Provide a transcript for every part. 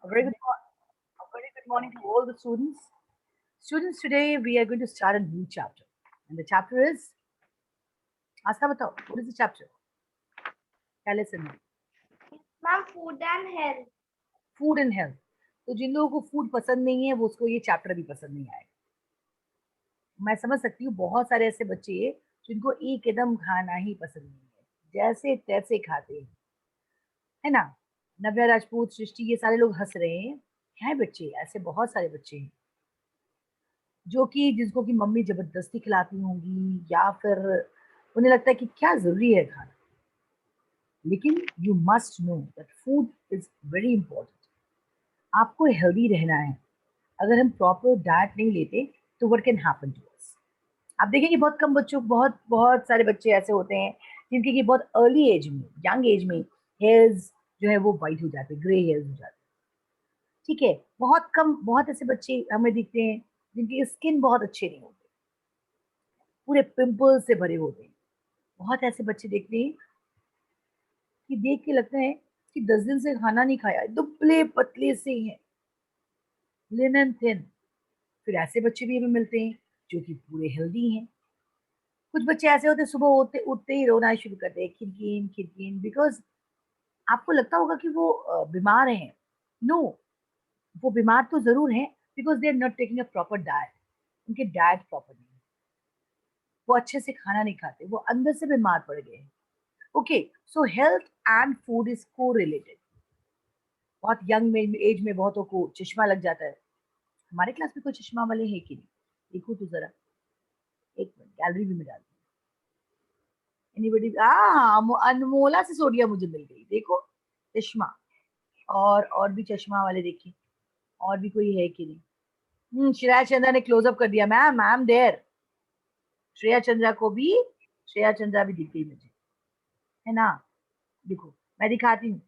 A very good, a very good morning to all the students. Students, today we are going to start a new chapter, and the chapter is. Asta batao, what is the chapter? Tell us in Ma'am, food and health. Food and health. तो जिन लोगों को food पसंद नहीं है वो उसको ये chapter भी पसंद नहीं आएगा। मैं समझ सकती हूँ बहुत सारे ऐसे बच्चे हैं जिनको एक कदम खाना ही पसंद नहीं है, जैसे तैसे खाते हैं, है ना। नव्या राजपूत, सृष्टि, ये सारे लोग हंस रहे हैं बच्चे, ऐसे बहुत सारे बच्चे हैं जो कि जिसको कि मम्मी जबरदस्ती खिलाती होंगी या फिर उन्हें लगता है कि क्या जरूरी है खाना। लेकिन you must know that food is very important. आपको हेल्दी रहना है। अगर हम प्रॉपर डाइट नहीं लेते तो what can happen to us. आप देखेंगे बहुत कम बच्चों, बहुत बहुत सारे बच्चे ऐसे होते हैं जिनके कि बहुत अर्ली एज में, यंग एज में हेयर्स जो है वो वाइट हो जाते हैं, ग्रे हेयर्स हो जाते हैं। ठीक है, बहुत कम, बहुत ऐसे बच्चे हमें दिखते हैं जिनकी स्किन बहुत अच्छे नहीं होते, पूरे पिंपल्स से भरे होते हैं। बहुत ऐसे बच्चे देखते हैं कि देख के लगता है कि 10 दिन से खाना नहीं खाया, दुबले पतले से हैं, लिनन थिन। फिर ऐसे बच्चे भी हमें मिलते हैं जो कि पूरे हेल्दी हैं। कुछ बच्चे ऐसे होते हैं सुबह होते उठते ही रोना शुरू करते हैं, खिड़कीन खिड़कीन, बिकॉज आपको लगता होगा कि वो बीमार हैं। नो, वो बीमार तो जरूर हैं because they are not taking a proper diet. उनके डाइट प्रॉपर नहीं है, वो अच्छे से खाना नहीं खाते, वो अंदर से बीमार पड़ गए हैं। Okay, so health and food is को रिलेटेड। बहुत यंग में एज में बहुतों को चश्मा लग जाता है। हमारे क्लास में कोई चश्मा वाले हैं कि नहीं? देखो तो जरा, एक मिनट, गैलरी भी में डालती हूँ। एनीबडी? अनमोला सिसोदिया मुझे मिल गई, देखो चश्मा। और भी चश्मा वाले देखिए, और भी कोई है कि नहीं? श्रेया चंद्रा ने क्लोजअप कर दिया। Ma'am, I am there. Shreya Chandra को भी, श्रेया चंद्रा भी दिख गई मुझे, है ना। देखो, मैं दिखाती हूँ।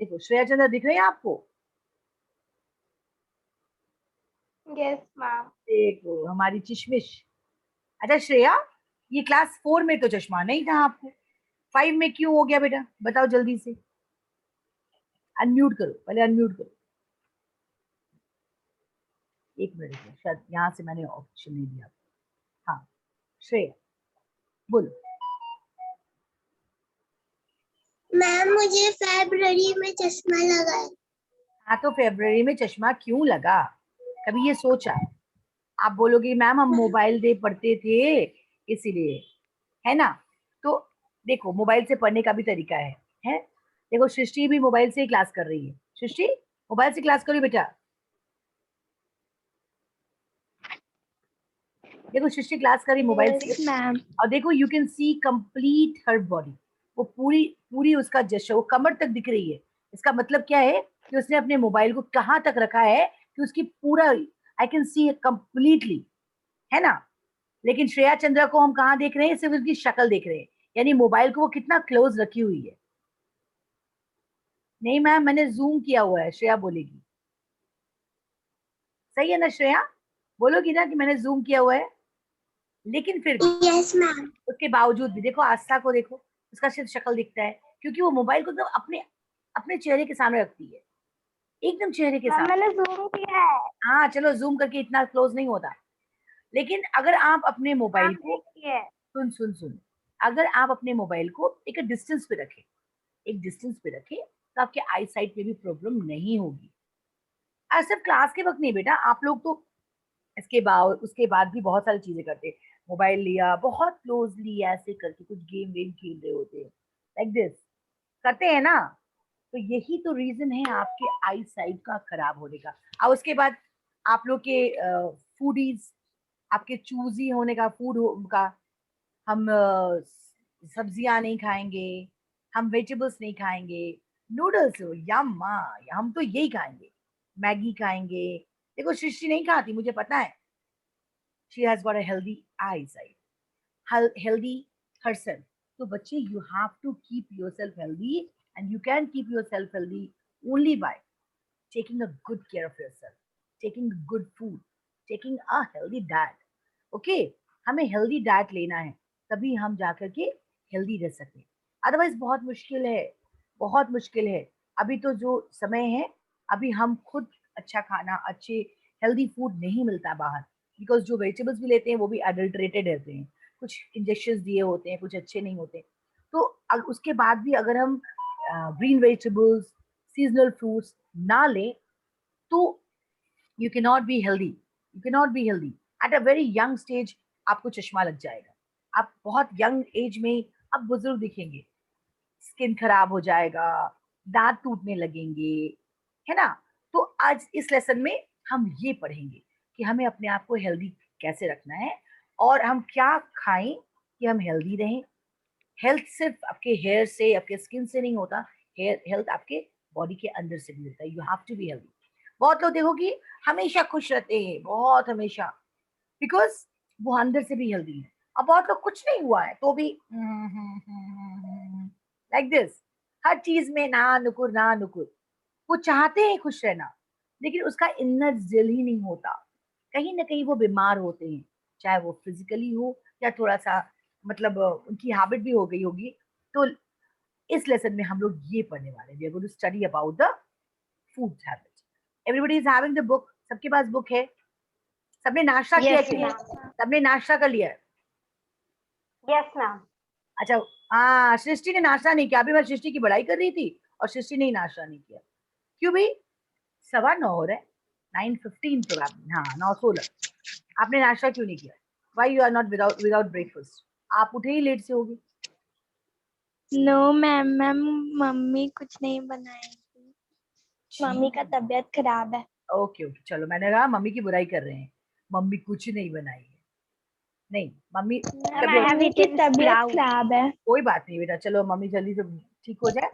देखो, श्रेया चंद्रा दिख रही है आपको? Yes, ma'am. देखो हमारी चिशमिश। अच्छा श्रेया, ये क्लास 4 में तो चश्मा नहीं था आपको, 5 में क्यों हो गया बेटा? बताओ जल्दी से। अनम्यूट करो, पहले अनम्यूट करो। एक मिनट रुको, शायद यहाँ से मैंने ऑप्शन नहीं दिया। हाँ, श्रेया बोलो। मैम, मुझे फरवरी में चश्मा लगा है। हाँ, तो फरवरी में चश्मा क्यों लगा, कभी ये सोचा? आप बोलोगे मैम हम मोबाइल दे पढ़ते थे इसीलिए, है ना। तो देखो, मोबाइल से पढ़ने का भी तरीका है। देखो, सृष्टि भी मोबाइल से ही क्लास कर रही है। सृष्टि, मोबाइल से क्लास करो बेटा। देखो, सृष्टि क्लास करी मोबाइल से। Yes, ma'am. और देखो, you can see complete her body. वो पूरी पूरी उसका जश्न, वो कमर तक दिख रही है। इसका मतलब क्या है कि उसने अपने मोबाइल को कहाँ तक रखा है कि उसकी पूरा, आई कैन सी कंप्लीटली, है ना। लेकिन श्रेया चंद्रा को हम कहाँ देख रहे हैं? सिर्फ उसकी शक्ल देख रहे हैं, यानी मोबाइल को वो कितना क्लोज रखी हुई है। नहीं मैम, मैंने जूम किया हुआ है, श्रेया बोलेगी। सही है ना श्रेया? बोलोगी ना कि मैंने जूम किया हुआ है? लेकिन फिर भी Yes, ma'am. उसके बावजूद भी देखो, आस्था को देखो, उसका सिर्फ शक्ल दिखता है क्योंकि वो मोबाइल को एकदम अपने अपने चेहरे के सामने रखती है, एकदम चेहरे के मैम, सामने। मैंने जूम किया है। हाँ चलो, जूम करके इतना क्लोज नहीं होता। लेकिन अगर आप अपने मोबाइल मैम, को, देखिए। सुन सुन सुन, अगर आप अपने मोबाइल को एक डिस्टेंस पे रखें, एक डिस्टेंस पे रखें, तो आपके आई साइट में भी प्रॉब्लम नहीं होगी। और सिर्फ क्लास के वक्त नहीं बेटा, आप लोग तो इसके बाद, उसके बाद भी बहुत सारी चीजें करते हैं। मोबाइल लिया, बहुत क्लोजली ऐसे करके कुछ गेम वेम खेल रहे होते हैं, लाइक दिस करते हैं ना। तो यही तो रीजन है आपके आई साइट का खराब होने का। और उसके बाद आप लोग के फूडीज, आपके चूजी होने का, का, हम सब्जियां नहीं खाएंगे, हम वेजिटेबल्स नहीं खाएंगे, नूडल्स हो यम्मा, हम तो यही खाएंगे, मैगी खाएंगे। देखो सृष्टि नहीं खाती, मुझे पता है। She has got a healthy eye side, healthy herself. तो बच्चे, you have to keep yourself healthy, and you can keep yourself healthy only by taking a good care of yourself, taking good food, taking a healthy diet. Okay, हमें healthy diet लेना है, तभी हम जाकर के healthy रह सकते हैं। अदरवाइज बहुत मुश्किल है, बहुत मुश्किल है। अभी तो जो समय है अभी हम खुद अच्छा खाना, अच्छे हेल्दी फूड नहीं मिलता बाहर, बिकॉज जो वेजिटेबल्स भी लेते हैं वो भी अडल्ट्रेटेड रहते हैं, कुछ इंजेक्शन दिए होते हैं, कुछ अच्छे नहीं होते। तो उसके बाद भी अगर हम ग्रीन वेजिटेबल्स, सीजनल फ्रूट्स ना लें तो you can not be healthy, you can not be healthy. At a very young stage आपको चश्मा लग जाएगा, आप बहुत यंग एज में अब बुजुर्ग दिखेंगे, स्किन खराब हो जाएगा, दांत टूटने लगेंगे, है ना। तो आज इस लेसन में हम ये पढ़ेंगे कि हमें अपने आप को हेल्दी कैसे रखना है और हम क्या खाएं कि हम हेल्दी रहें। हेल्थ सिर्फ आपके हेयर से, आपके स्किन से नहीं होता, हेयर हेल्थ आपके बॉडी के अंदर से भी होता है। You have to be healthy. बहुत लोग देखो कि हमेशा खुश रहते हैं, बहुत हमेशा, बिकॉज वो अंदर से भी हेल्दी है। अब बहुत लोग कुछ नहीं हुआ है तो भी लाइक दिस, हर चीज में ना नुकुर ना नुकुर। वो चाहते हैं खुश रहना, लेकिन उसका इनर दिल ही नहीं होता, कहीं ना कहीं वो बीमार होते हैं, चाहे वो फिजिकली हो या थोड़ा सा मतलब उनकी हैबिट भी हो गई होगी। तो इस लेसन में हम लोग ये पढ़ने वाले हैं, we are going to study about the food habit. Everybody is having the book, सबके पास बुक है? सबने नाश्ता किया यस कि नहीं? मैम। सबने नाश्ता कर लिया है? Yes ma'am. अच्छा, हाँ, सृष्टि ने नाश्ता नहीं किया। अभी मैं सृष्टि की बड़ाई कर रही थी और सृष्टि ने ही नाश्ता नहीं किया। क्यों भाई? 9:15 हो रहे, 9:15 प्रोबेबली, हाँ 9:16। आपने नाश्ता क्यों नहीं किया? Why you are not without breakfast? आप उठे ही लेट से होगी। नो मैम, मैम मम्मी कुछ नहीं बनाएगी, मम्मी का तबीयत खराब है। ओके ओके, चलो, मैंने कहा मम्मी की बुराई कर रहे हैं, मम्मी कुछ नहीं बनाई है। नहीं, मम्मी मम्मी की तबीयत खराब है। कोई बात नहीं बेटा, चलो मम्मी जल्दी से ठीक हो जाए।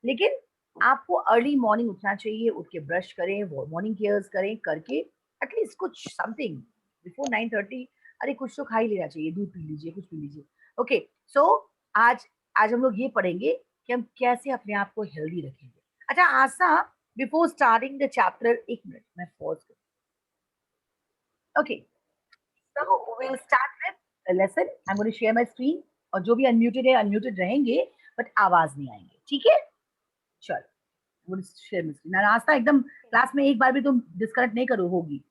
लेकिन आपको अर्ली मॉर्निंग उठना चाहिए, उठ के ब्रश करें, मॉर्निंग केयर्स करें, करके एटलीस्ट कुछ समथिंग बिफोर 9:30। अरे कुछ तो खा ही लेना चाहिए, दूध पी लीजिए, कुछ पी लीजिए। ओके, सो आज आज हम लोग ये पढ़ेंगे कि हम कैसे अपने आप को हेल्दी रखेंगे। अच्छा आशा, बिफोर स्टार्टिंग द चैप्टर, एक मिनट मैं पॉज कर। Okay, so we'll start with a lesson. I'm going to share my screen और जो भी अनम्यूटेड है अनम्यूटेड रहेंगे, बट आवाज नहीं आएंगे, ठीक है? चलो, शेयर my screen। नाश्ता एकदम क्लास में एक बार भी तुम डिस्कनेक्ट नहीं करो होगी,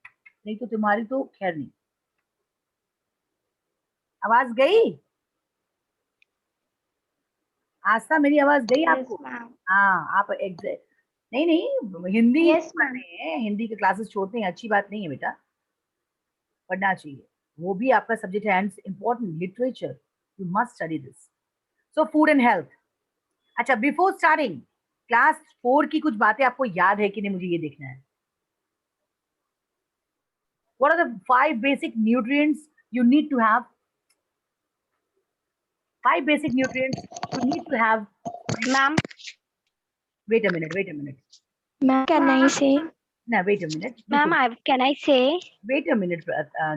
नहीं तो तुम्हारी तो खैर नहीं। आवाज गई? आस्था, मेरी आवाज गई आपको? हाँ, आप एग्जैक्ट नहीं नहीं, हिंदी Yes, पढ़ ma'am. रहे हैं, हिंदी के क्लासेस छोड़ते हैं, अच्छी बात नहीं है बेटा, पढ़ना चाहिए। वो भी आपका सब्जेक्ट है, important literature, you must study this. So food and health. अच्छा, बिफोर स्टार्टिंग क्लास 4 की कुछ बातें आपको याद है कि नहीं, मुझे ये देखना है। What are the 5 basic nutrients you need to have? 5 basic nutrients you need to have. Ma'am. Wait a minute, wait a minute. Ma'am, can I say? No, wait a minute. Ma'am, can I say? Wait a minute,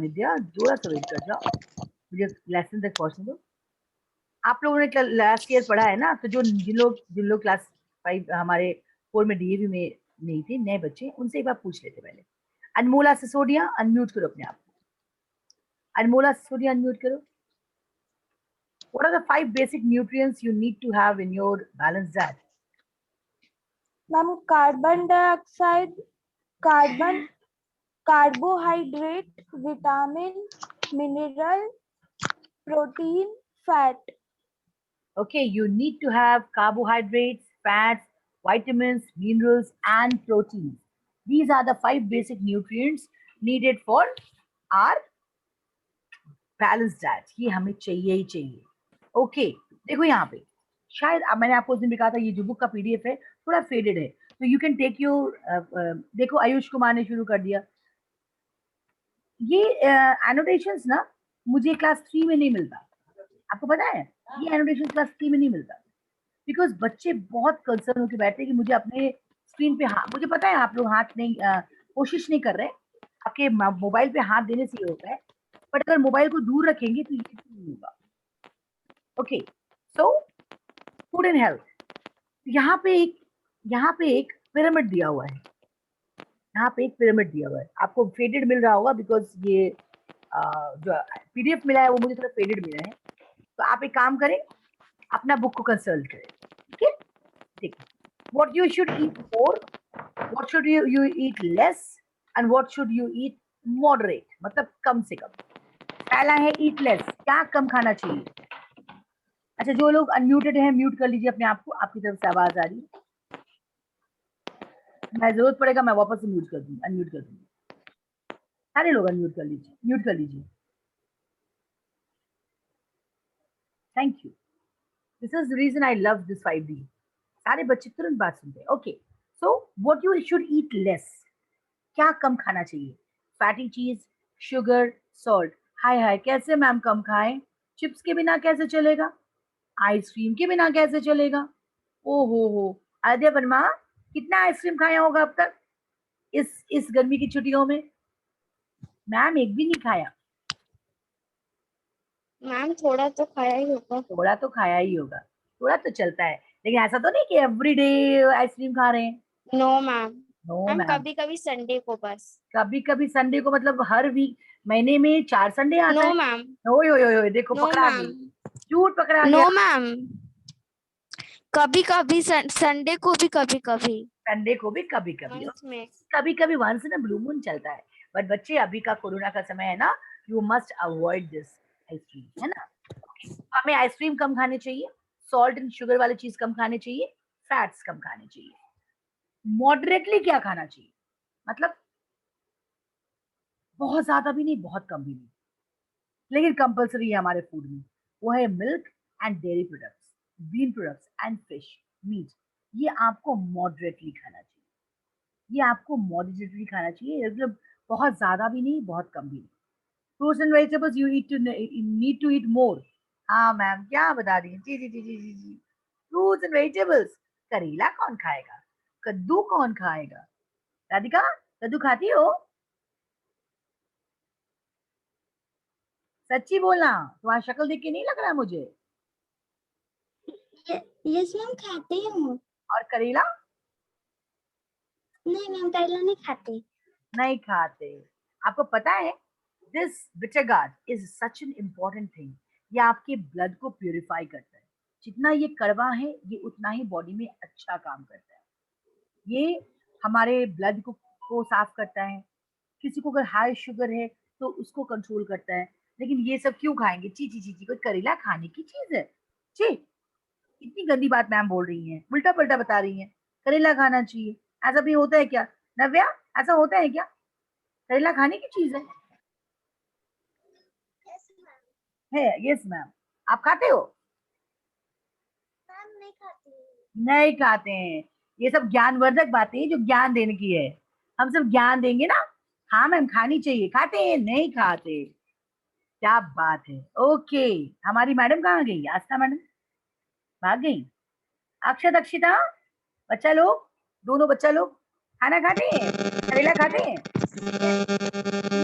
निद्या, थोड़ा सा wait कर जाओ, मुझे lesson तक पहुंचने दो। आप लोगों ने लास्ट ईयर पढ़ा है ना, तो जिन लोग क्लास 5 हमारे 4 में डीएवी में नहीं थे, नए बच्चे, उनसे एक बार पूछ लेते पहले। अनमोला सिसोदिया, अनम्यूट करो अपने आप को। अनमोला सिसोदिया, अनम्यूट करो। What are the 5 basic nutrients you need to have in your balanced diet? Ma'am, carbon dioxide, carbohydrate, vitamin, mineral, protein, fat. Okay, you need to have carbohydrates, fats, vitamins, minerals, and proteins. These are the 5 basic nutrients needed for our balanced diet. ये हमें चाहिए ही चाहिए। Okay, देखो यहाँ पे, शायद अब मैंने आपको उस दिन भी कहा था, ये जो बुक का पीडीएफ है थोड़ा फेडेड है, तो यू कैन टेक योर, देखो आयुष कुमार ने शुरू कर दिया। ये एनोटेशंस ना मुझे क्लास 3 में नहीं मिलता, आपको पता है? ये एनोटेशन क्लास 3 में नहीं मिलता, बिकॉज बच्चे बहुत कंसर्न होकर बैठते हैं कि मुझे अपने स्क्रीन पे हाथ, मुझे पता है आप लोग हाथ नहीं, कोशिश नहीं कर रहे, आपके मोबाइल पे हाथ देने से ये होता है, बट अगर मोबाइल को दूर रखेंगे तो ये नहीं होगा। Okay, so food and health. यहाँ पे एक पिरामिड दिया हुआ है, यहाँ पे एक पिरामिड दिया हुआ है, आपको फेडेड मिल रहा होगा बिकॉज ये जो पीडीएफ मिला है वो मुझे थोड़ा फेडेड मिला है। तो आप एक काम करें, अपना बुक को कंसल्ट करें, ठीक है? देखिए, what you should eat more, what what should you eat less and what should you eat moderate, मतलब कम से कम. पहला है eat less, क्या कम खाना चाहिए. अच्छा, जो लोग अनम्यूटेड हैं म्यूट कर लीजिए अपने आप को, आपकी तरफ से आवाज आ रही है. मैं जरूरत पड़ेगा मैं वापस से म्यूट कर दूंगी, अनम्यूट कर दूंगी. सारे लोग अनम्यूट कर लीजिए, म्यूट कर लीजिए. Thank you. This is the reason I love this 5D. सारे बच्चे तुरंत बात सुनते हैं. Okay, so what you should eat less, क्या कम खाना चाहिए. फैटी चीज, शुगर, सॉल्ट. हाय हाय, कैसे मैम कम खाएं. चिप्स के बिना कैसे चलेगा, आइसक्रीम के बिना कैसे चलेगा. ओ हो, आद्या वर्मा, कितना आइसक्रीम खाया होगा अब तक इस गर्मी की छुट्टियों में. मैम एक भी नहीं खाया. मैम थोड़ा तो खाया ही होगा. थोड़ा तो खाया ही होगा, थोड़ा तो चलता है, लेकिन ऐसा तो नहीं कि एवरीडे आइसक्रीम खा रहे हैं. No ma'am. No ma'am ma'am, कभी कभी संडे को बस. कभी कभी संडे को, मतलब हर वीक, महीने में 4 संडे आता नो है. मैम. ओए देखो नो पकड़ा गई, मैम. झूठ पकड़ा गया. No ma'am. कभी कभी संडे को भी कभी कभी. संडे को भी कभी कभी, मंथ में. कभी कभी once in a blue moon चलता है. बट बच्चे, अभी का कोरोना का समय है ना, you must avoid this ice cream, है ना. हमें आइसक्रीम कम खाने चाहिए, सॉल्ट एंड शुगर वाली चीज कम खाने चाहिए, फैट्स कम खाने चाहिए. मॉडरेटली क्या खाना चाहिए, मतलब बहुत ज्यादा भी नहीं बहुत कम भी नहीं, लेकिन कंपलसरी है हमारे फूड में. वो है milk and dairy products, bean products and fish, meat. ये आपको मॉडरेटली खाना चाहिए, ये आपको मॉडरेटली खाना चाहिए, मतलब बहुत ज्यादा भी नहीं बहुत कम भी नहीं. Fruits and vegetables you need to eat more. हाँ मैम, क्या बता रही हैं. जी जी जी जी जी जी. फ्रूट्स एंड वेजिटेबल्स, करेला कौन खाएगा, कद्दू कौन खाएगा. राधिका, कद्दू खाती हो. सच्ची बोलना, तुम्हारी शक्ल देख के नहीं लग रहा मुझे. यस मैम, खाती हूँ. और करेला नहीं मैम, करेला नहीं खाती. नहीं खाते. आपको पता है, this bitter gourd is such an important thing. ये आपके ब्लड को प्यूरिफाई करता है. जितना ये कड़वा है, ये उतना ही बॉडी में अच्छा काम करता है. ये हमारे ब्लड को साफ करता है. किसी को अगर हाई शुगर है तो उसको कंट्रोल करता है. लेकिन ये सब क्यों खाएंगे, ची ची ची ची. कोई करेला खाने की चीज है. ची, इतनी गंदी बात मैम बोल रही हैं, उल्टा पल्टा बता रही हैं. करेला खाना चाहिए, ऐसा भी होता है क्या. नव्या, ऐसा होता है क्या, करेला खाने की चीज है. Yes ma'am. आप खाते हो. मैम नहीं खाती. नहीं खाते हैं. ये सब ज्ञानवर्धक बातें जो ज्ञान देने की है. हम सब ज्ञान देंगे ना. हाँ मैम, खानी चाहिए. खाते हैं, नहीं खाते. क्या बात है. ओके, हमारी मैडम कहाँ गई, आस्था मैडम भाग गई. अक्षत, अक्षिता, बच्चा लोग, दोनों बच्चा लोग खाना खाते हैं, करेला खाते हैं.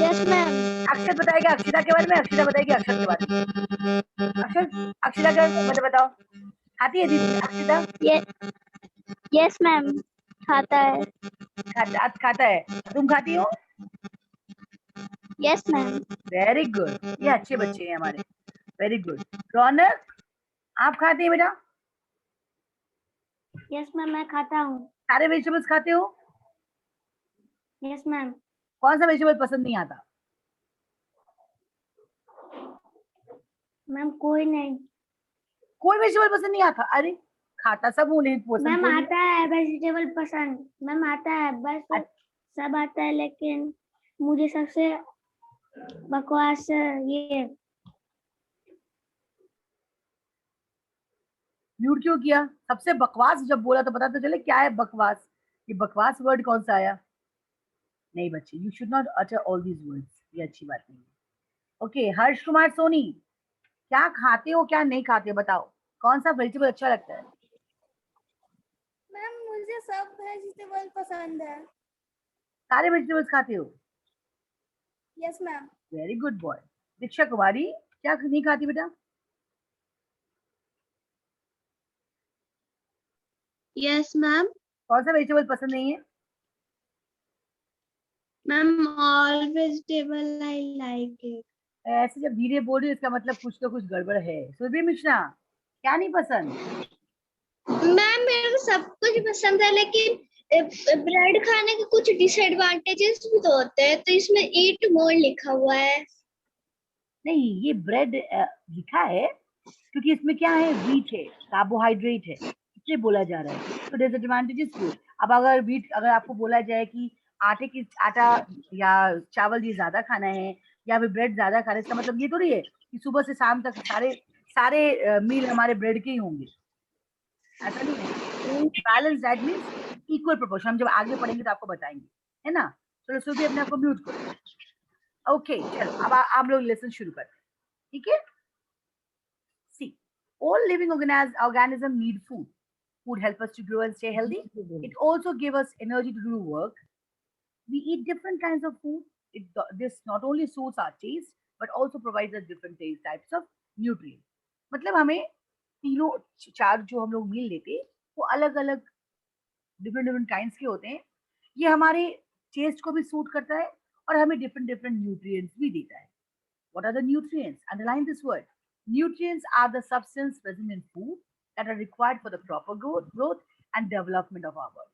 Yes ma'am. अक्षत बताएगा अक्षिता के बारे में, अक्षिता बताएगी अक्षत के बारे में. अक्षत, अक्षिता का मतलब बताओ, खाती है दीदी अक्षिता. Yes ma'am. खाता है. खाता है. तुम खाती हो. Yes ma'am. वेरी गुड, ये अच्छे बच्चे हैं हमारे. Very good. रौनक, आप खाते हैं बेटा. यस मैम, मैं खाता हूँ. सारे वेजिटेबल्स खाते हो. Yes ma'am. कौन सा वेजिटेबल पसंद नहीं आता. मैम कोई नहीं. कोई वेजिटेबल पसंद नहीं आता. अरे खाता सब हूँ, लेकिन पसंद मैम कोई नहीं. आता है वेजिटेबल पसंद. मैम आता है, बस सब आता है, लेकिन मुझे सबसे बकवास ये. म्यूट क्यों किया. सबसे बकवास जब बोला तो पता तो चले क्या है बकवास. ये बकवास वर्ड कौन सा आया. नहीं बच्चे, you should not utter all these words, ये अच्छी बात नहीं है. ओके, हर्ष कुमार सोनी, क्या खाते हो क्या नहीं खाते हो, बताओ कौन सा वेजिटेबल अच्छा लगता है. मैम मुझे सब वेजिटेबल पसंद है. सारे वेजिटेबल्स खाते हो. Yes ma'am. Very good boy. Deeksha Kumari, क्या नहीं खाती बेटा. Yes ma'am. कौन सा वेजिटेबल पसंद नहीं है. Ma'am all vegetable I like it. ऐसे जब धीरे बोल रही हो इसका मतलब कुछ तो कुछ गड़बड़ है. सुरभि मिश्रा, क्या नहीं पसंद. मैम मेरे को सब कुछ पसंद है, लेकिन ब्रेड खाने के कुछ डिसएडवांटेजेस भी तो होते हैं, तो इसमें ईट मोर लिखा हुआ है। नहीं, ये ब्रेड लिखा है क्योंकि इसमें क्या है, व्हीट है, कार्बोहाइड्रेट है, इसलिए बोला जा रहा है। तो डिसएडवांटेजेस क्यों? अब अगर आपको बोला जाए कि आटा या चावल ये ज्यादा खाना है या फिर ब्रेड ज्यादा खाना है, इसका मतलब ये थोड़ी है कि सुबह से शाम तक सारे सारे मील हमारे ब्रेड के ही होंगे। ऐसा नहीं है। Balance diet means equal proportion. हम जब आगे पढ़ेंगे तो आपको बताएंगे, है ना। चलो सुबह अपने आप को म्यूट करो। ओके चलो, अब आप लोग लेसन शुरू करते हैं, ठीक है। See, all living organism need food. Food help us to grow and stay healthy. It also give us energy to do work. We eat different kinds of food. This not only suits our taste but also provides us different taste types of nutrients. मतलब हमें तीनों चार जो हम लोग मील लेते हैं वो अलग अलग डिफरेंट डिफरेंट काइंड्स के होते हैं। ये हमारे टेस्ट को भी सूट करता है और हमें डिफरेंट डिफरेंट न्यूट्रिएंट्स भी देता है। What are the nutrients? Underline this word. Nutrients are the substance present in food that are required for the proper growth and development of our body.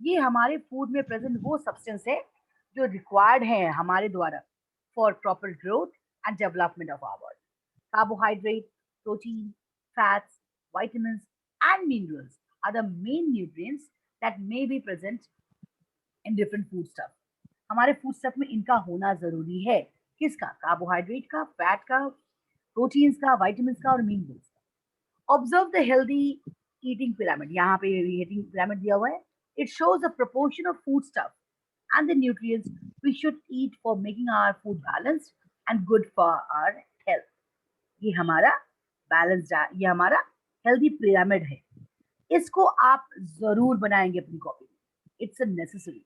ये हमारे फूड में प्रेजेंट वो substance है जो required है हमारे द्वारा for proper growth and development of our body. Carbohydrate, protein, fats, vitamins, and minerals are the main nutrients that may be present in different foodstuff. हमारे फूड स्टफ में इनका होना जरूरी है। किसका? कार्बोहाइड्रेट का, फैट का, प्रोटीन्स का, विटामिन का और मिनरल्स का। Observe the healthy eating pyramid. यहाँ पे ईटिंग पिरामिड दिया हुआ है। It shows the proportion of food stuff and the nutrients we should eat for making our food balanced and good for our health. ये हमारा ये हमारा हेल्दी पिरामिड है। इसको आप जरूर बनाएंगे अपनी कॉपी में। It's a necessary.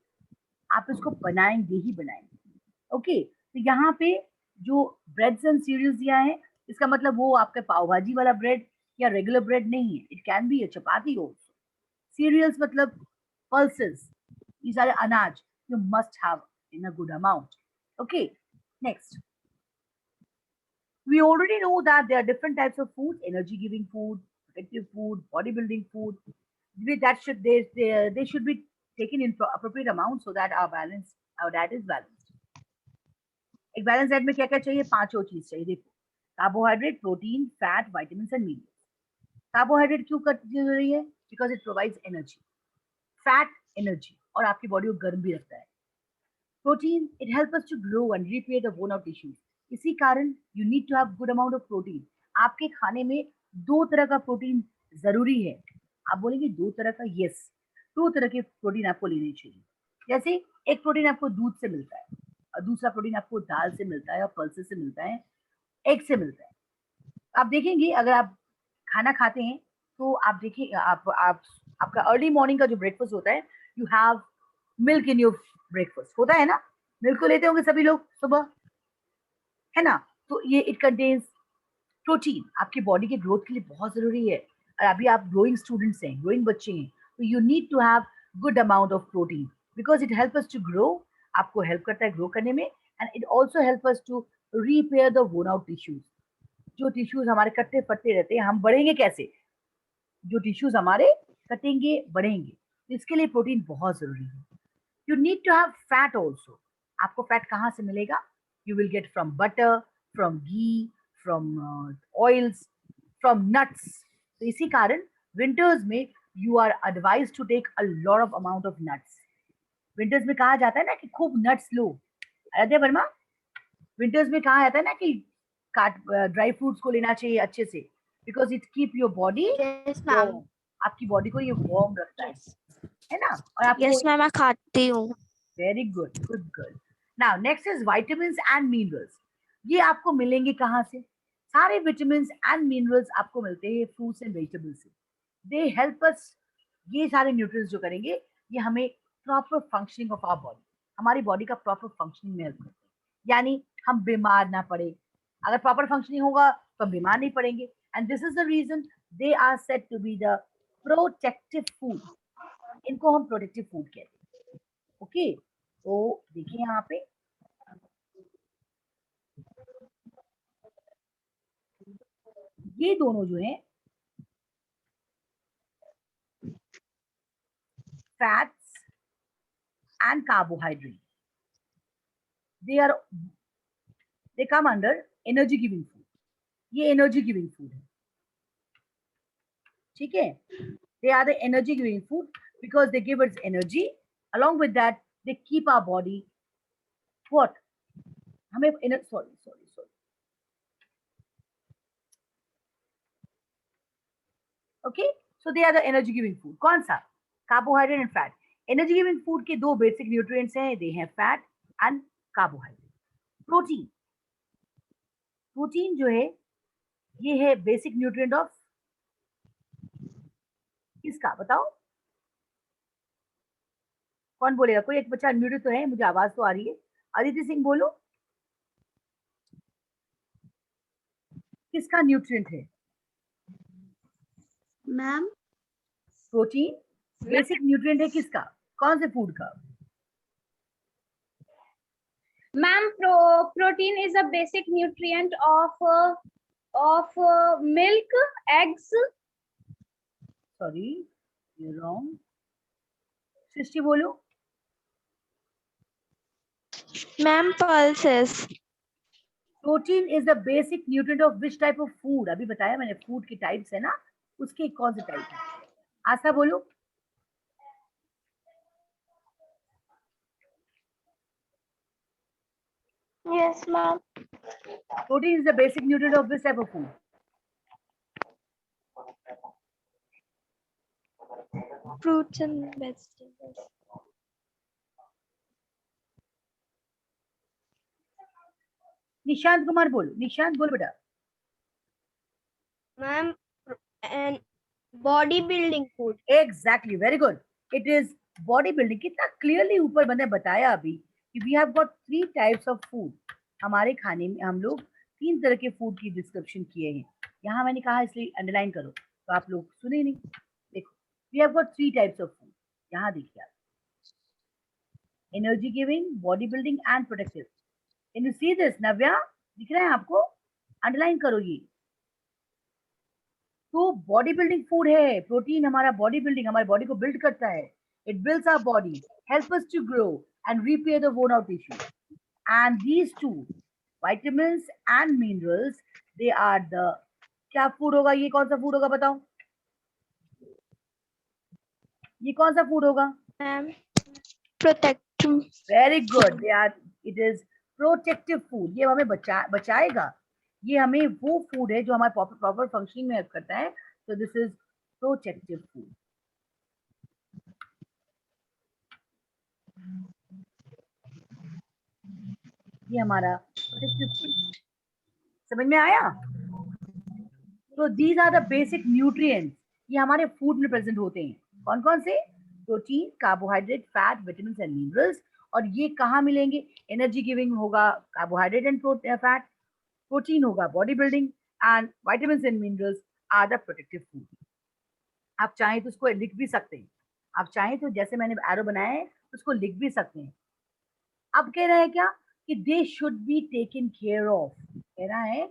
आप इसको बनाएंगे ही बनाएंगे। ओके, तो यहाँ पे जो ब्रेड्स एंड सीरियल्स दिया है, इसका मतलब वो आपका पाव भाजी वाला ब्रेड या रेगुलर ब्रेड नहीं है। इट कैन बी अ चपाती हो। सीरियल्स मतलब पल्सेस, ये सारे अनाज you must have in a good amount. Okay, next, we already know that there are different types of food: energy giving food, protective food, bodybuilding food. They should be taken in appropriate amount so that our diet is balanced. एक balance diet में क्या क्या चाहिए? पांचों चीज चाहिए। देखो, carbohydrate, protein, fat, vitamin and minerals. Carbohydrate क्यों जरूरी है? Because it provides energy. Fat energy और आपकी बॉडी को गर्म भी रखता है। Protein, it help us to grow and repair the bone out tissues. इसी कारण you need to have good amount of protein. आपके खाने में दो तरह का प्रोटीन जरूरी है। आप बोलेंगे दो तरह का? यस, दो तरह के प्रोटीन आपको लेने चाहिए। जैसे एक प्रोटीन आपको दूध से मिलता है और दूसरा प्रोटीन आपको दाल से मिलता है और पल्सेस से मिलता है, एग से मिलता है। आप देखेंगे अगर आप खाना खाते हैं तो आप देखिए, आप आपका अर्ली मॉर्निंग का जो ब्रेकफास्ट होता है, you have milk in your breakfast, होता है ना? मिल्क को लेते होंगे सभी लोग सुबह, है ना? तो ये इट कंटेन्स प्रोटीन। आपकी बॉडी के ग्रोथ के लिए बहुत जरूरी है। और अभी आप ग्रोइंग स्टूडेंट्स हैं, ग्रोइंग बच्चे हैं, तो you need to have good amount of protein because it help us to grow. आपको हेल्प करता है ग्रो करने में and it also help us to repair the worn out tissues. जो टिश्यूज हमारे कट्टे फटते रहते हैं, हम बढ़ेंगे कैसे? जो टिश्यूज हमारे कटेंगे बढ़ेंगे, तो इसके लिए प्रोटीन बहुत जरूरी है। You need to have fat also. आपको फैट कहाँ से मिलेगा? You will get from butter, from ghee, from oils, from nuts. तो इसी कारण विंटर्स में you are advise to take a lot of amount of nuts. Winters में कहा जाता है ना कि खूब नट्स लो। आराध्या वर्मा, विंटर्स में कहा जाता है ना कि ड्राई फ्रूट्स को लेना चाहिए अच्छे से because it keep your body warm. आपकी बॉडी को ये वार्म रखता है ना? और आपको यस मैम, मैं खाती हूँ। Very good, good girl. Now next is vitamins and minerals. ये आपको मिलेंगे कहाँ से? सारे विटामिन्स एंड मिनरल्स आपको मिलते हैं फ्रूट्स एंड वेजिटेबल्स से। दे हेल्प अस, ये सारे न्यूट्रिएंट्स जो करेंगे ये हमें proper functioning of our body, हमारी बॉडी का प्रॉपर फंक्शनिंग में हेल्प करते हैं, यानी हम बीमार ना पड़े। अगर प्रॉपर फंक्शनिंग होगा तो हम बीमार नहीं पड़ेंगे। And this is the reason they are said to be the protective food. इनको हम प्रोटेक्टिव फूड कहते हैं। ओके, तो देखिए यहाँ पे ये दोनों जो है fats and carbohydrate. They come under energy giving food. ये energy giving food है, ठीक है? They are the energy giving food because they give us energy. Along with that, they keep our body what? हमें sorry. Okay, so they are the energy giving food. कौन सा? Carbohydrate and fat. Energy giving food के दो basic nutrients हैं. They have fat and carbohydrate. Protein जो है ये है basic nutrient of किसका? बताओ कौन बोलेगा? कोई एक बच्चा अनम्यूटेड तो है, मुझे आवाज तो आ रही है. अदिति सिंह बोलो, किसका न्यूट्रिएंट है? मैम प्रोटीन बेसिक न्यूट्रिएंट है किसका? कौन से फूड का? Ma'am, protein is a basic nutrient of milk, eggs. Sorry, you're wrong. सृष्टि बोलो. Ma'am, pulses. Protein is the basic nutrient of which type of food? अभी बताया मैंने, फूड की टाइप्स है ना, उसके कौन से टाइप है? आशा बोलो. Yes, ma'am. Protein is the basic nutrient of which type of food? Fruits and vegetables. Nishant Kumar बोलो. निशांत बोलो बेटा. Ma'am, and body building food. Exactly, very good. It is body building. कितना क्लियरली ऊपर मैंने बताया अभी कि we have got 3 types of food. हमारे खाने में हम लोग 3 तरह के फूड की डिस्क्रिप्शन किए हैं. यहाँ मैंने कहा इसलिए अंडरलाइन करो, तो आप लोग सुने नहीं. देखो, we have got 3 types of food. यहाँ देखिए आप, energy giving, body building and protective. Can you see this? Navya, दिख रहा है आपको? अंडरलाइन करो ये. तो बॉडी बिल्डिंग फूड है. प्रोटीन हमारा बॉडी बिल्डिंग, हमारे बॉडी को बिल्ड करता है. It builds our body, help us to grow and repair the worn out tissue. And these two, vitamins and minerals, they are the क्या food होगा? ये कौन सा फूड होगा बताओ? ये कौन सा फूड होगा? Ma'am, protective. Very good. It is protective food. ये हमें बचाएगा. ये हमें वो फूड है जो हमारे प्रॉपर फंक्शनिंग में हेल्प करता है. So this is protective food. ये हमारा protective food. समझ में आया? So these are the basic nutrients. ये हमारे फूड में प्रेजेंट होते हैं. कौन कौन से? Protein, carbohydrate, fat, vitamins and minerals. और ये कहाँ मिलेंगे? एनर्जी गिविंग होगा कार्बोहाइड्रेट एंड फैट. प्रोटीन होगा body building, and vitamins and minerals are the protective food. आप चाहें तो उसको लिख भी सकते हैं. आप चाहें तो जैसे मैंने एरो बनाया है उसको लिख भी सकते हैं. अब कह रहा है क्या कि they should be taken care of. कह रहा है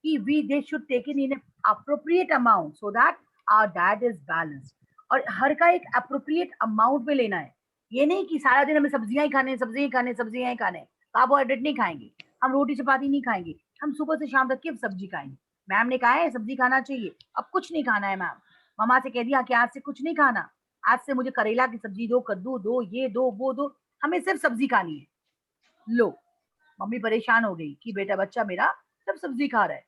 कि they should taken in appropriate amount so that our diet is balanced. और हर का एक अप्रोप्रिएट अमाउंट में लेना है. ये नहीं कि सारा दिन हमें सब्जियां ही खाने, कार्बोहाइड्रेट नहीं खाएंगे, हम रोटी चपाती नहीं खाएंगे, हम सुबह से शाम तक किस सब्जी खाएंगे? मैम ने कहा है सब्जी खाना चाहिए, अब कुछ नहीं खाना है. मैम मम्मा से कह दिया कि आज से कुछ नहीं खाना, आज से मुझे करेला की सब्जी दो, कद्दू दो, ये दो, वो दो, हमें सिर्फ सब्जी खानी है. लो, मम्मी परेशान हो गई कि बेटा बच्चा मेरा सब सब्जी खा रहा है.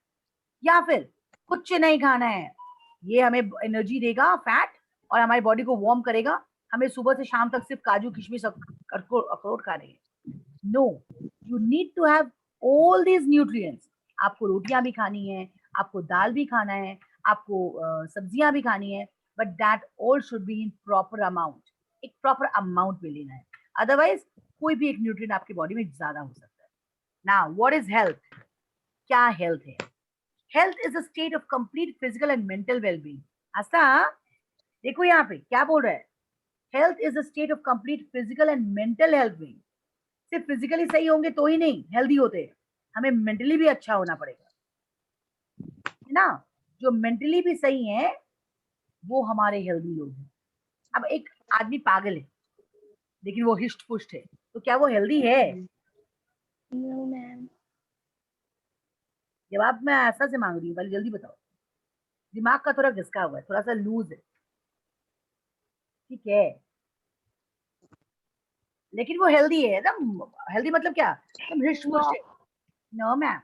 या फिर कुछ नहीं खाना है, ये हमें एनर्जी देगा, फैट, और हमारी बॉडी को वार्म करेगा, हमें सुबह से शाम तक सिर्फ काजू किशमिश अखरोट खाने हैं. No, you need to have all these nutrients. आपको रोटियां भी खानी है, आपको दाल भी खाना है, आपको सब्जियां भी खानी है, but that all should be in proper amount. एक प्रॉपर अमाउंट में लेना है, अदरवाइज कोई भी एक न्यूट्रिएंट आपकी बॉडी में ज्यादा हो सकता है. Now what is health? क्या हेल्थ है? Health is a state of complete physical and mental wellbeing. Astha देखो यहाँ पे क्या बोल रहा है. Health is a state of complete physical and mental health being. सिर्फ फिजिकली सही होंगे तो ही नहीं हेल्दी होते हैं, हमें मेंटली भी अच्छा होना पड़ेगा, है ना? जो मेंटली भी सही है वो हमारे हेल्दी लोग हैं. अब एक आदमी पागल है, लेकिन वो हिस्ट पुस्ट है, तो क्या वो हेल्दी है? No ma'am. जवाब मैं ऐसा से मांग रही हूँ, पहले जल्दी बताओ। दिमाग का थोड़ा घिसका हुआ है, थोड़ा सा लूज है, ठीक है, लेकिन वो हेल्दी है एकदम। हेल्दी मतलब क्या? एकदम हिस्ट पुस्ट है। नो मैम,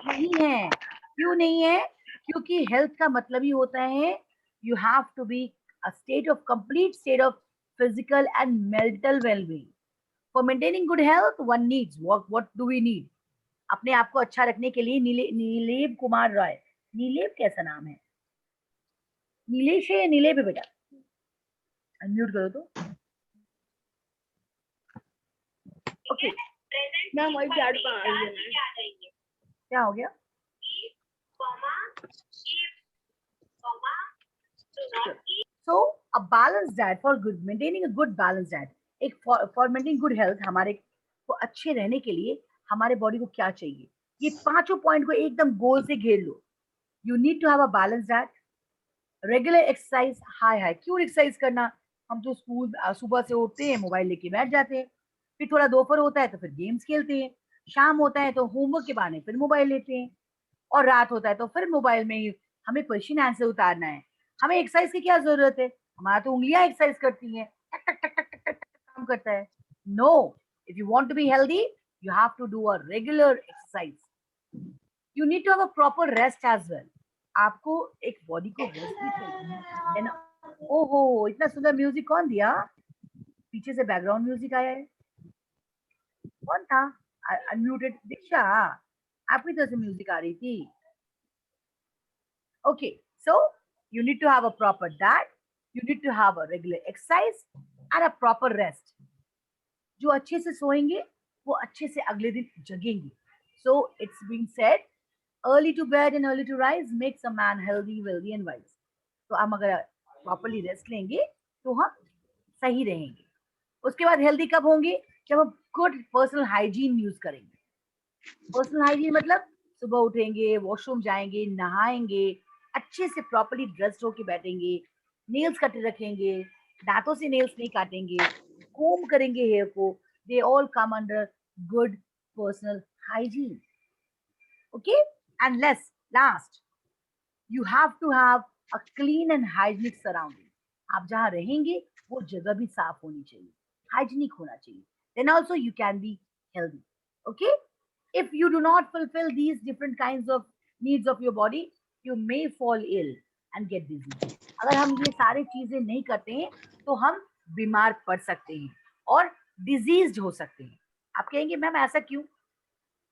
नहीं है। क्यों नहीं है? क्योंकि हेल्थ का मतलब ही होता है you have to be a state of complete state of physical and mental wellbeing. For maintaining good health one needs what do we need? अपने आप को अच्छा रखने के लिए नीलेब कुमार राय, नीलेब कैसा नाम है? नीलेश है या नीलेब है बेटा? अनम्यूट करो तो। ओके, मैम वही झाड़ू क्या हो गया? So a balanced diet for good, maintaining a good balanced diet, एक for maintaining good health, हमारे को अच्छे रहने के लिए हमारे बॉडी को क्या चाहिए? ये पांचों पॉइंट को एकदम गोल से घेर लो। You need to have a balance diet, regular exercise. हाय क्यों एक्सरसाइज करना? हम तो स्कूल सुबह से उठते हैं, मोबाइल लेके बैठ जाते हैं, फिर थोड़ा दोपहर होता है तो फिर गेम्स खेलते हैं, शाम होता है तो होमवर्क के बहाने फिर मोबाइल लेते हैं, और रात होता है तो फिर मोबाइल में ही हमें क्वेश्चन आंसर उतारना है। हमें एक्सरसाइज की क्या जरूरत है? हमारा तो उंगलियां एक्सरसाइज करती हैं, टक टक टक टक टक टक काम करता है। No, if you want to be healthy you have to do a regular exercise. You need to have a proper rest as well. आपको एक बॉडी को रेस्ट भी चाहिए। ओहो, इतना सुंदर म्यूजिक कौन दिया? पीछे से बैकग्राउंड म्यूजिक आया है, कौन था? अनम्यूटेड दीक्षा, आपकी तरफ से म्यूजिक आ रही थी। Okay, so you need to have a proper diet, you need to have a regular exercise and a proper rest. जो अच्छे से सोएंगे वो अच्छे से अगले दिन जगेंगे। So it's being said, early to bed and early to rise makes a man healthy, wealthy and wise. तो हम अगर प्रॉपरली रेस्ट लेंगे तो हम सही रहेंगे। उसके बाद हेल्दी कब होंगे? जब हम गुड पर्सनल हाइजीन यूज करेंगे। पर्सनल हाइजीन मतलब सुबह उठेंगे, वॉशरूम जाएंगे, नहाएंगे, अच्छे से प्रॉपर्ली ड्रेस्ड होके बैठेंगे, नेल्स कटे रखेंगे, दांतों से नेल्स नहीं काटेंगे, कोम करेंगे हेयर को। They all come under good personal hygiene. Okay, and last you have to have a clean and hygienic surrounding. आप जहाँ रहेंगे वो जगह भी साफ होनी चाहिए, हाइजीनिक होना चाहिए, then also you can be healthy. Okay, if you do not fulfill these different kinds of needs of your body, you may fall ill and get disease. अगर हम ये सारी चीजें नहीं करते हैं तो हम बीमार पड़ सकते हैं और डिजीज हो सकते हैं। आप कहेंगे मैम ऐसा क्यों?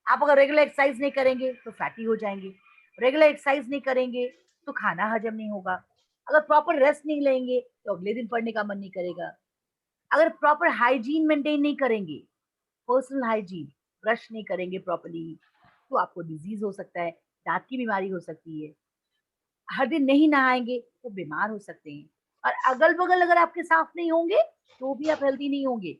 आप अगर रेगुलर एक्सरसाइज नहीं करेंगे तो फैटी हो जाएंगे, रेगुलर एक्सरसाइज नहीं करेंगे तो खाना हजम नहीं होगा, अगर प्रॉपर रेस्ट नहीं लेंगे तो अगले दिन पढ़ने का मन नहीं करेगा, अगर प्रॉपर हाइजीन मेंटेन नहीं करेंगे, पर्सनल हाइजीन, ब्रश नहीं करेंगे प्रॉपर्ली, तो आपको डिजीज हो सकता है, दांत की बीमारी हो सकती है, हर दिन नहीं नहाएंगे तो बीमार हो सकते हैं, और अगल बगल अगर आपके साफ नहीं होंगे तो भी आप हेल्दी नहीं होंगे।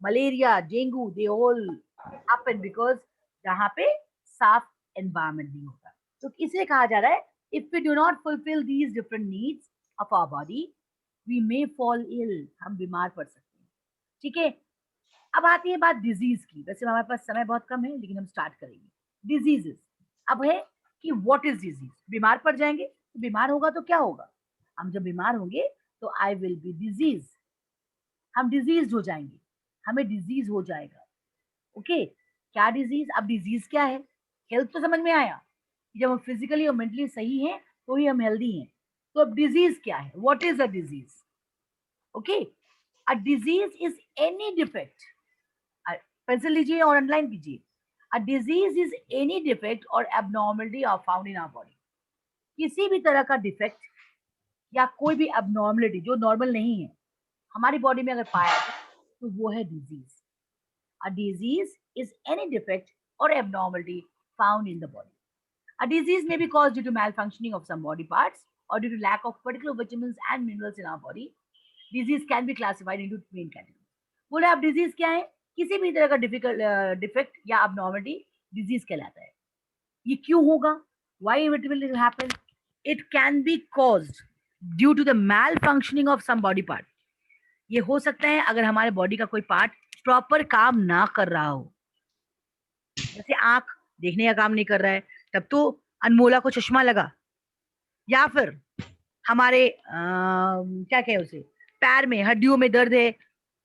Malaria, dengue, they all happen because जहाँ पे साफ एनवायरमेंट नहीं होता। तो इसलिए कहा जा रहा है if we do not fulfil these different needs of our body we may fall ill, हम बीमार पड़ सकते हैं। ठीक है, अब आती है बात डिजीज की। वैसे हमारे पास समय बहुत कम है लेकिन हम स्टार्ट करेंगे। डिजीजेस अब है कि व्हाट इज डिजीज? बीमार पड़ जाएंगे, तो बीमार होगा तो क्या होगा? हम जब बीमार होंगे तो आई विल बी डिजीज, हम डिजीज हो जाएंगे, हमें डिजीज हो जाएगा। ओके, क्या डिजीज? अब डिजीज क्या है? हेल्थ तो समझ में आया कि जब हम फिजिकली और मेंटली सही हैं तो ही हम हेल्दी हैं। तो अब डिजीज क्या है? What is a disease? Okay, a disease is any defect, pencil लीजिए और अंडरलाइन कीजिए। A disease is any defect or abnormality are found in our body. किसी भी तरह का डिफेक्ट या कोई भी एबनॉर्मलिटी जो नॉर्मल नहीं है हमारी बॉडी में अगर पाया जाए तो वो है disease. A disease is any defect or abnormality found in the body. A disease may be caused due to malfunctioning of some body parts or due to lack of particular vitamins and minerals in our body. Disease can be classified into main categories. बोले आप disease क्या है? किसी भी तरह का defect या abnormality disease कहलाता है। ये क्यों होगा? Why it will happen? It can be caused due to the malfunctioning of some body part. ये हो सकता है अगर हमारे बॉडी का कोई पार्ट प्रॉपर काम ना कर रहा हो, जैसे आंख देखने का काम नहीं कर रहा है, तब तो अनमोला को चश्मा लगा, या फिर हमारे क्या कहें उसे, पैर में हड्डियों में दर्द है,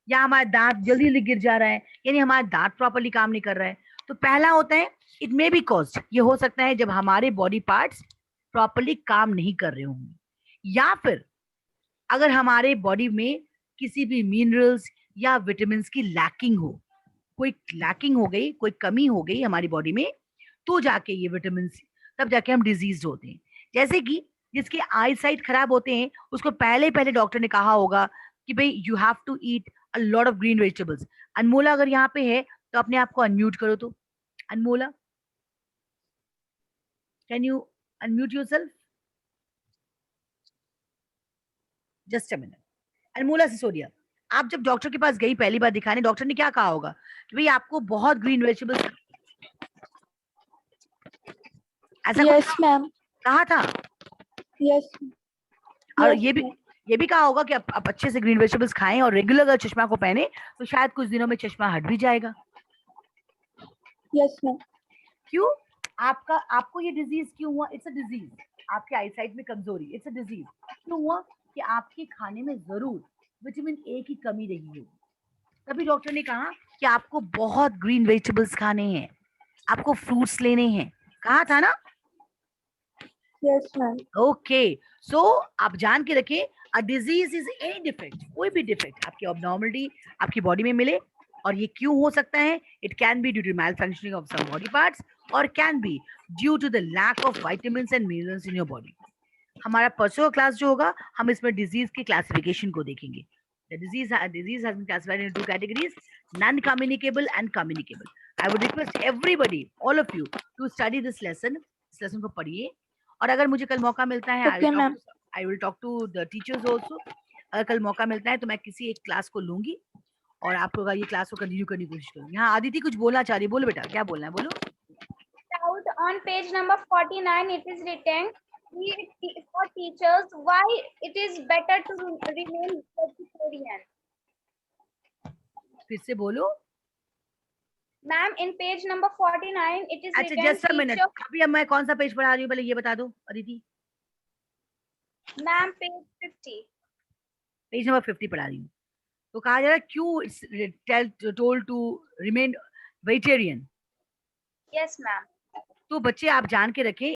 या हमारा दांत जल्दी जल्दी गिर जा रहा है, यानी हमारा दांत प्रॉपर्ली काम नहीं कर रहा है, तो पहला होता है इट मे बी कॉज्ड, ये हो सकता है जब हमारे बॉडी पार्ट्स प्रॉपर्ली काम नहीं कर रहे होंगे, या फिर अगर हमारे बॉडी में किसी भी मिनरल्स या विटामिन की लैकिंग हो, कोई लैकिंग हो गई, कोई कमी हो गई हमारी बॉडी में, तो जाके ये विटामिन, तब जाके हम डिजीज होते हैं। जैसे कि जिसके आई साइट खराब होते हैं उसको पहले पहले डॉक्टर ने कहा होगा कि भाई you have to eat a lot of green vegetables. Anmola अगर यहाँ पे है तो अपने आप को अनम्यूट करो, तो Anmola can you unmute yourself, just a minute. Anmola Sisodia, आप जब डॉक्टर के पास गई पहली बार दिखाने, डॉक्टर ने क्या कहा होगा कि भाई आपको बहुत ग्रीन वेजिटेबल्स, ऐसा यस मैम, कहा था? यस। और ये भी कहा होगा कि आप अच्छे से ग्रीन वेजिटेबल्स खाएं और रेगुलर अगर चश्मा को पहने तो शायद कुछ दिनों में चश्मा हट भी जाएगा। Yes ma'am. क्यों आपको ये डिजीज क्यों हुआ? इट्स अ डिजीज, आपके आईसाइट में कमजोरी, इट्स अ डिजीज। क्यों हुआ? कि आपके खाने में जरूर विटामिन ए की कमी रही होगी, तभी डॉक्टर ने कहा कि आपको बहुत ग्रीन वेजिटेबल्स खाने हैं, आपको फ्रूट्स लेने हैं, कहा था ना? Yes ma'am. ओके, सो आप जान के रखें, अ डिजीज इज एनी डिफेक्ट, कोई भी डिफेक्ट आपकी अबनॉर्मलिटी आपकी बॉडी में मिले, और ये क्यों हो सकता है? It can be due to malfunctioning of some body parts, और can be due to the lack of vitamins and minerals in your body. हमारा परसों का क्लास जो होगा, हम इसमें डिजीज की क्लासिफिकेशन को देखेंगे। The disease has been classified into 2 categories, non-communicable and communicable. I would request everybody, all of you, to study this lesson. इस lesson को पढ़िए, और अगर मुझे कल मौका मिलता है, I will talk to the teachers also. अगर कल मौका मिलता है तो मैं किसी एक क्लास को लूंगी और आप लोग ये क्लास को कंटिन्यू करने की कोशिश करूंगी। यहाँ आदिति कुछ बोलना चाह रही है, बोलो बेटा, क्या बोलना है, बोलो। On page number 49, it is written for teachers why it is better to remain vegetarian. फिर से बोलो Ma'am, in page number 49, it is अच्छा, written. जस्ट अ मिनट, अभी अब मैं कौन सा पेज पढ़ा रही हूँ, पहले ये बता दो Aditi. Ma'am, page 50. Page number 50 पढ़ा रही हूँ। तो कहा जा रहा है क्यों it's told to remain vegetarian. Yes, ma'am. तो बच्चे आप जान के रखें,